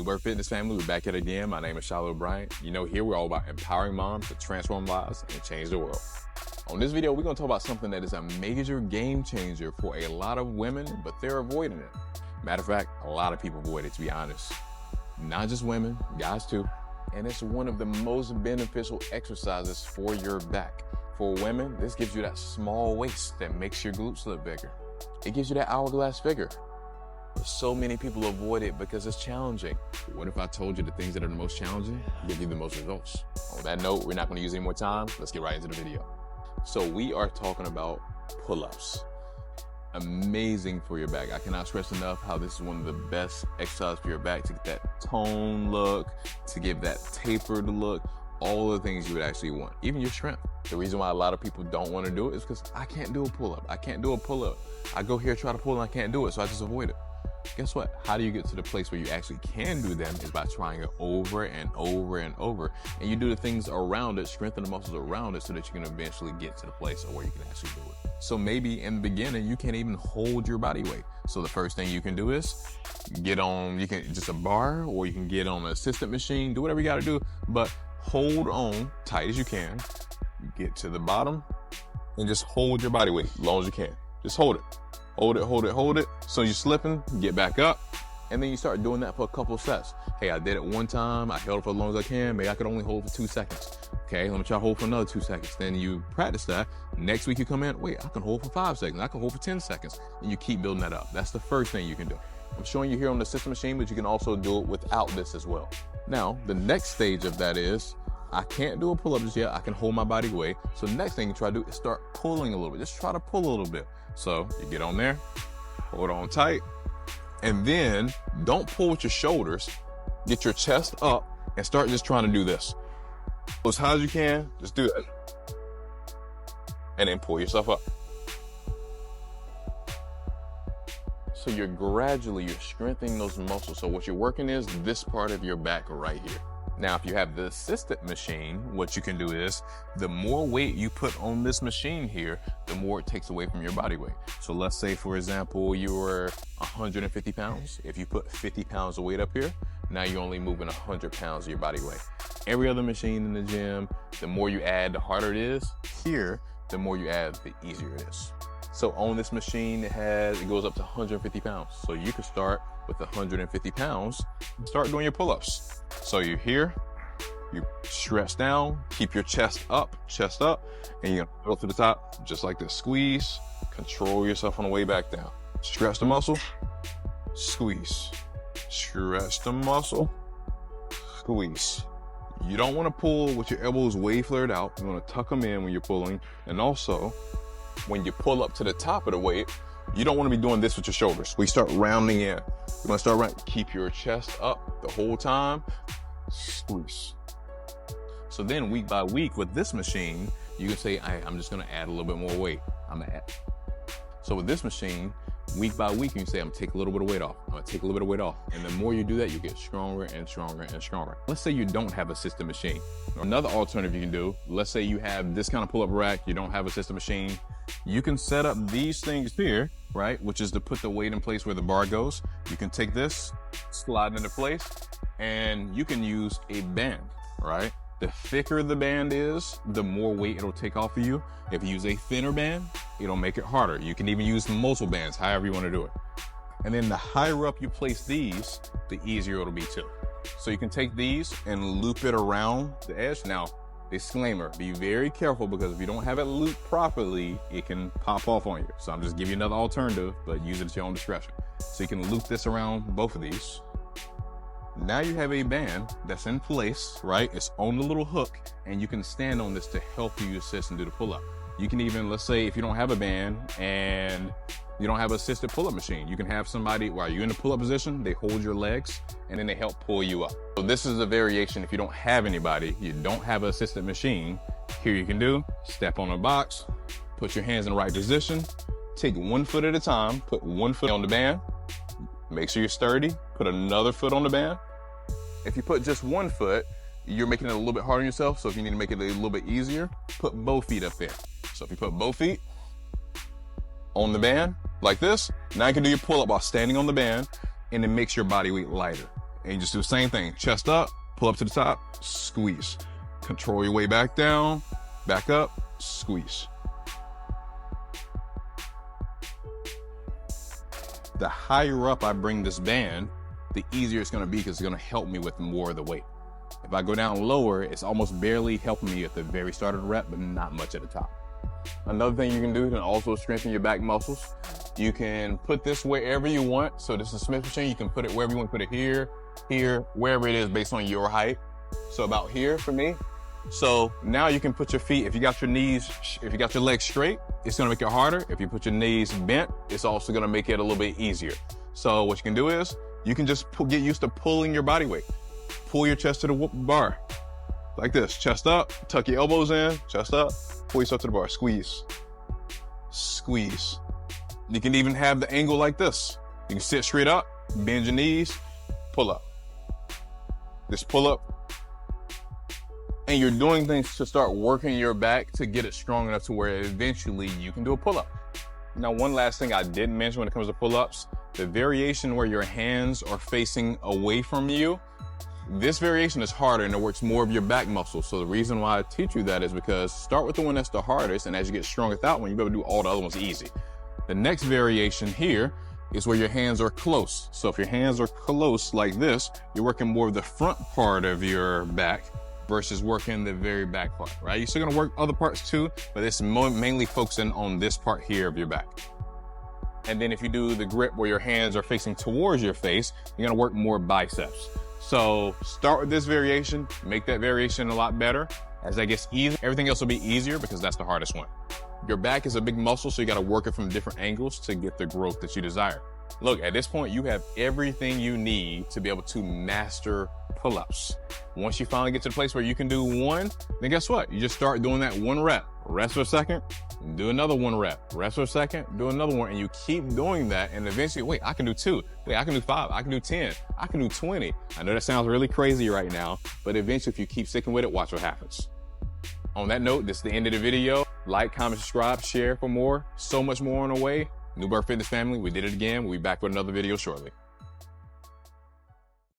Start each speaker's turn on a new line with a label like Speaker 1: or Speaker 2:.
Speaker 1: New Birth Fitness family, we're back at it again. My name is Shiloh Bryant. Here we're all about empowering moms to transform lives and change the world. On this video, we're gonna talk about something that is a major game changer for a lot of women, but they're avoiding it. Matter of fact, a lot of people avoid it, to be honest. Not just women, guys too. And it's one of the most beneficial exercises for your back. For women, this gives you that small waist that makes your glutes look bigger. It gives you that hourglass figure. But so many people avoid it because it's challenging. What if I told you the things that are the most challenging give you the most results? On that note, we're not going to use any more time. Let's get right into the video. So we are talking about pull-ups. Amazing for your back. I cannot stress enough how this is one of the best exercises for your back to get that tone look, to give that tapered look, all the things you would actually want, even your strength. The reason why a lot of people don't want to do it is because I can't do a pull-up. I can't do a pull-up. I go here, try to pull, and I can't do it, so I just avoid it. Guess what? How do you get to the place where you actually can do them is by trying it over and over and over. And you do the things around it, strengthen the muscles around it so that you can eventually get to the place where you can actually do it. So maybe in the beginning, you can't even hold your body weight. So the first thing you can do is get on, you can just a bar, or you can get on an assistant machine, do whatever you got to do, but hold on tight as you can. Get to the bottom and just hold your body weight as long as you can. Just hold it. Hold it, hold it, hold it. So you're slipping, get back up, and then you start doing that for a couple of sets. Hey, I did it one time, I held it for as long as I can, maybe I could only hold for 2 seconds. Okay, let me try to hold for another 2 seconds. Then you practice that. Next week you come in, wait, I can hold for 5 seconds, I can hold for 10 seconds. And you keep building that up. That's the first thing you can do. I'm showing you here on the system machine, but you can also do it without this as well. Now, the next stage of that is, I can't do a pull-up just yet, I can hold my body weight. So the next thing you try to do is start pulling a little bit. Just try to pull a little bit. So you get on there, hold on tight, and then don't pull with your shoulders. Get your chest up and start just trying to do this. As high as you can, just do that. And then pull yourself up. So you're strengthening those muscles. So what you're working is this part of your back right here. Now, if you have the assistant machine, what you can do is the more weight you put on this machine here, the more it takes away from your body weight. So let's say, for example, you were 150 pounds. If you put 50 pounds of weight up here, now you're only moving 100 pounds of your body weight. Every other machine in the gym, the more you add, the harder it is. Here, the more you add, the easier it is. So on this machine, it goes up to 150 pounds. So you can start with 150 pounds and start doing your pull-ups. So you're here, you stretch down, keep your chest up, and you're gonna go to the top, just like this. Squeeze, control yourself on the way back down. Stretch the muscle, squeeze. Stretch the muscle, squeeze. You don't wanna pull with your elbows way flared out. You wanna tuck them in when you're pulling. And also, when you pull up to the top of the weight, you don't want to be doing this with your shoulders. We start rounding in. You want to start rounding. Keep your chest up the whole time. Squeeze. So then week by week with this machine, you can say, I'm just going to add a little bit more weight. So with this machine, week by week, you can say, I'm going to take a little bit of weight off. I'm going to take a little bit of weight off. And the more you do that, you get stronger and stronger and stronger. Let's say you don't have a system machine. Another alternative you can do, let's say you have this kind of pull-up rack, you don't have a system machine. You can set up these things here, right? Which is to put the weight in place where the bar goes. You can take this, slide it into place, and you can use a band, right? The thicker the band is, the more weight it'll take off of you. If you use a thinner band, it'll make it harder. You can even use multiple bands, however you want to do it. And then the higher up you place these, the easier it'll be too. So you can take these and loop it around the edge. Now, disclaimer, be very careful, because if you don't have it looped properly, it can pop off on you. So I'm just giving you another alternative, but use it at your own discretion. So you can loop this around both of these. Now you have a band that's in place, right? It's on the little hook, and you can stand on this to help you assist and do the pull-up. You can even, let's say if you don't have a band and you don't have an assisted pull-up machine, you can have somebody, while you're in the pull-up position, they hold your legs and then they help pull you up. So this is a variation if you don't have anybody, you don't have an assisted machine. Here you can do, step on a box, put your hands in the right position, take 1 foot at a time, put 1 foot on the band, make sure you're sturdy, put another foot on the band. If you put just 1 foot, you're making it a little bit harder on yourself. So if you need to make it a little bit easier, put both feet up there. So if you put both feet on the band like this, now you can do your pull-up while standing on the band, and it makes your body weight lighter. And you just do the same thing. Chest up, pull up to the top, squeeze. Control your way back down, back up, squeeze. The higher up I bring this band, the easier it's gonna be because it's gonna help me with more of the weight. If I go down lower, it's almost barely helping me at the very start of the rep, but not much at the top. Another thing you can do to also strengthen your back muscles, you can put this wherever you want. So this is a Smith machine, you can put it wherever you want, put it here, here, wherever it is based on your height. So about here for me. So now you can put your feet, if you got your knees, if you got your legs straight, it's gonna make it harder. If you put your knees bent, it's also gonna make it a little bit easier. So what you can do is, you can just get used to pulling your body weight. Pull your chest to the bar, like this, chest up, tuck your elbows in, chest up, pull yourself to the bar, squeeze, squeeze. You can even have the angle like this. You can sit straight up, bend your knees, pull up. Just pull up. And you're doing things to start working your back to get it strong enough to where eventually you can do a pull-up. Now, one last thing I didn't mention when it comes to pull-ups, the variation where your hands are facing away from you, this variation is harder and it works more of your back muscles. So the reason why I teach you that is because start with the one that's the hardest, and as you get strong with that one, you'll be able to do all the other ones easy. The next variation here is where your hands are close. So if your hands are close like this, you're working more of the front part of your back versus working the very back part, right? You're still gonna work other parts too, but it's mainly focusing on this part here of your back. And then if you do the grip where your hands are facing towards your face, you're gonna work more biceps. So start with this variation, make that variation a lot better. As that gets easier, everything else will be easier because that's the hardest one. Your back is a big muscle, so you gotta work it from different angles to get the growth that you desire. Look, at this point, you have everything you need to be able to master pull-ups. Once you finally get to the place where you can do one, then guess what? You just start doing that one rep. Rest for a second, do another one rep. Rest for a second, do another one, and you keep doing that, and eventually, wait, I can do 2. Wait, I can do 5, I can do 10, I can do 20. I know that sounds really crazy right now, but eventually, if you keep sticking with it, watch what happens. On that note, this is the end of the video. Like, comment, subscribe, share for more. So much more on the way. New Birth Fitness family, we did it again. We'll be back with another video shortly.